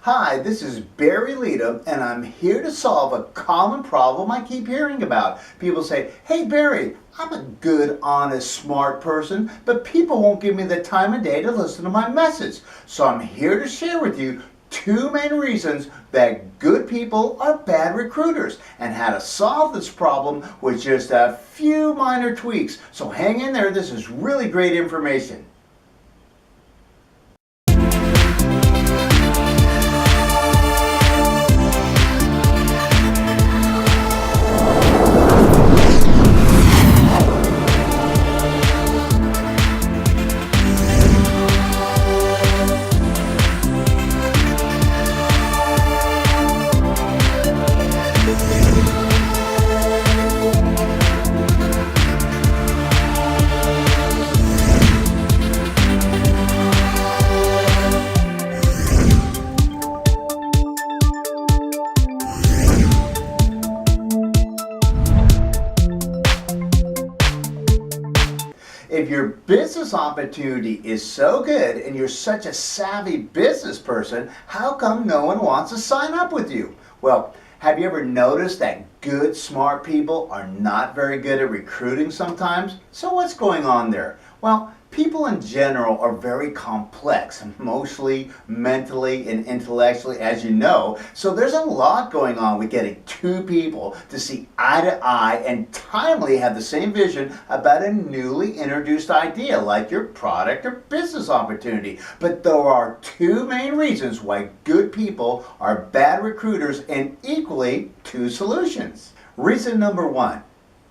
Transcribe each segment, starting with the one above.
Hi, this is Barry Leadham, and I'm here to solve a common problem I keep hearing about. People say, hey Barry, I'm a good, honest, smart person, but people won't give me the time of day to listen to my message. So I'm here to share with you two main reasons that good people are bad recruiters and how to solve this problem with just a few minor tweaks. So hang in there, this is really great information. If your business opportunity is so good and you're such a savvy business person, how come no one wants to sign up with you? Well, have you ever noticed that good, smart people are not very good at recruiting sometimes? So what's going on there? Well, people in general are very complex, emotionally, mentally, and intellectually, as you know. So there's a lot going on with getting two people to see eye to eye and timely have the same vision about a newly introduced idea, like your product or business opportunity. But there are two main reasons why good people are bad recruiters and equally two solutions. Reason number one,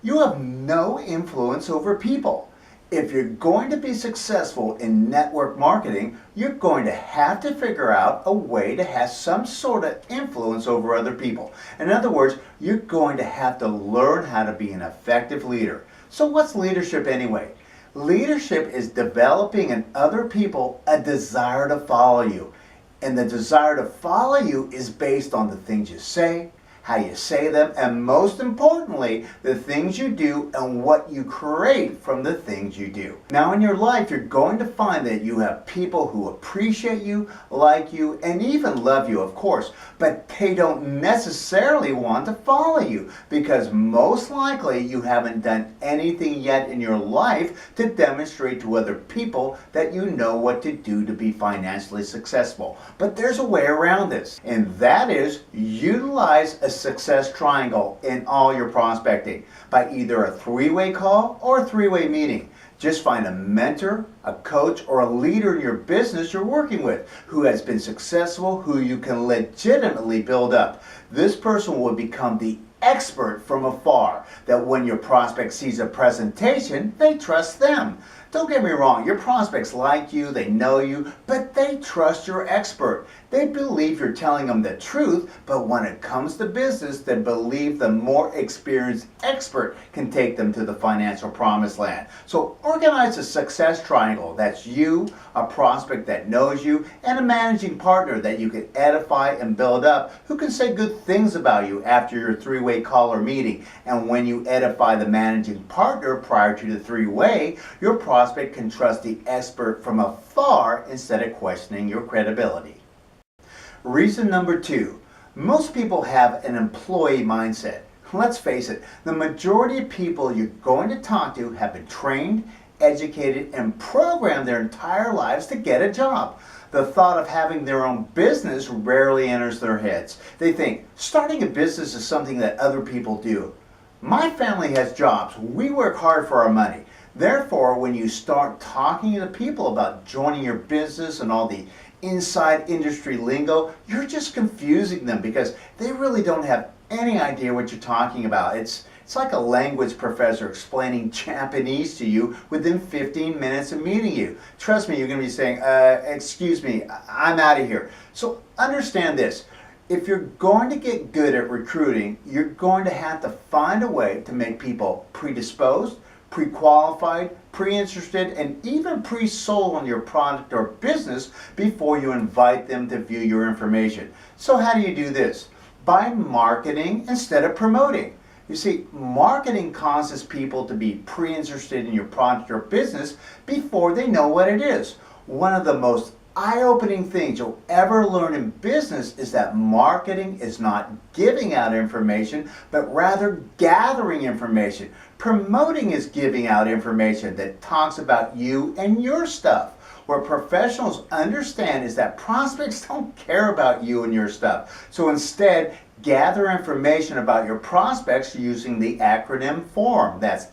you have no influence over people. If you're going to be successful in network marketing, you're going to have to figure out a way to have some sort of influence over other people. In other words, you're going to have to learn how to be an effective leader. So what's leadership anyway? Leadership is developing in other people a desire to follow you. And the desire to follow you is based on the things you say, how you say them, and most importantly, the things you do and what you create from the things you do. Now in your life, you're going to find that you have people who appreciate you, like you, and even love you, of course, but they don't necessarily want to follow you because most likely you haven't done anything yet in your life to demonstrate to other people that you know what to do to be financially successful. But there's a way around this, and that is utilize a success triangle in all your prospecting by either a three-way call or a three-way meeting. Just find a mentor, a coach, or a leader in your business you're working with who has been successful, who you can legitimately build up. This person will become the expert from afar, that when your prospect sees a presentation, they trust them. Don't get me wrong, your prospects like you, they know you, but they trust your expert. They believe you're telling them the truth, but when it comes to business, they believe the more experienced expert can take them to the financial promised land. So organize a success triangle. That's you, a prospect that knows you, and a managing partner that you can edify and build up, who can say good things about you after your three-way call or meeting. And when you edify the managing partner prior to the three-way, your prospect can trust the expert from afar instead of questioning your credibility. Reason number two, most people have an employee mindset. Let's face it, the majority of people you're going to talk to have been trained, educated, and programmed their entire lives to get a job. The thought of having their own business rarely enters their heads. They think, starting a business is something that other people do. My family has jobs. We work hard for our money. Therefore, when you start talking to people about joining your business and all the inside industry lingo, you're just confusing them because they really don't have any idea what you're talking about. It's like a language professor explaining Japanese to you within 15 minutes of meeting you. Trust me, you're going to be saying, excuse me, I'm out of here. So understand this. If you're going to get good at recruiting, you're going to have to find a way to make people predisposed, pre-qualified, pre-interested, and even pre-sold on your product or business before you invite them to view your information. So how do you do this? By marketing instead of promoting. You see, marketing causes people to be pre-interested in your product or business before they know what it is. One of the most eye-opening things you'll ever learn in business is that marketing is not giving out information, but rather gathering information. Promoting is giving out information that talks about you and your stuff. What professionals understand is that prospects don't care about you and your stuff. So instead, gather information about your prospects using the acronym FORM. That's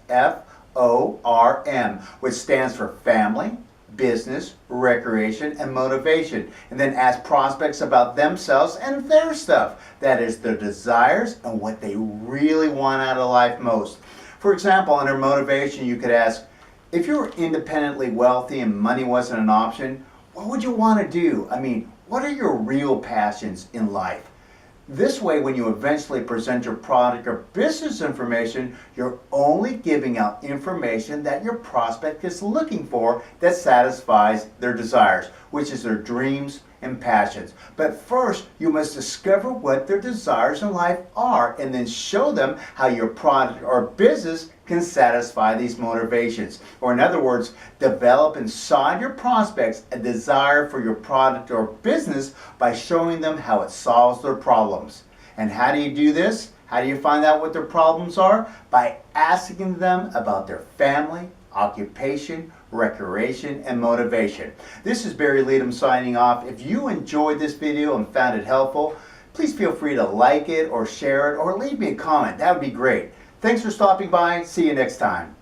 FORM, which stands for family, business, recreation, and motivation. And then ask prospects about themselves and their stuff. That is their desires and what they really want out of life most. For example, under motivation, you could ask, if you were independently wealthy and money wasn't an option, what would you want to do? I mean, what are your real passions in life? This way, when you eventually present your product or business information, you're only giving out information that your prospect is looking for that satisfies their desires, which is their dreams and passions. But first, you must discover what their desires in life are and then show them how your product or business can satisfy these motivations. Or in other words, develop inside your prospects a desire for your product or business by showing them how it solves their problems. And how do you do this? How do you find out what their problems are? By asking them about their family, occupation, recreation, and motivation. This is Barry Leadham signing off. If you enjoyed this video and found it helpful, please feel free to like it or share it or leave me a comment. That would be great. Thanks for stopping by. See you next time.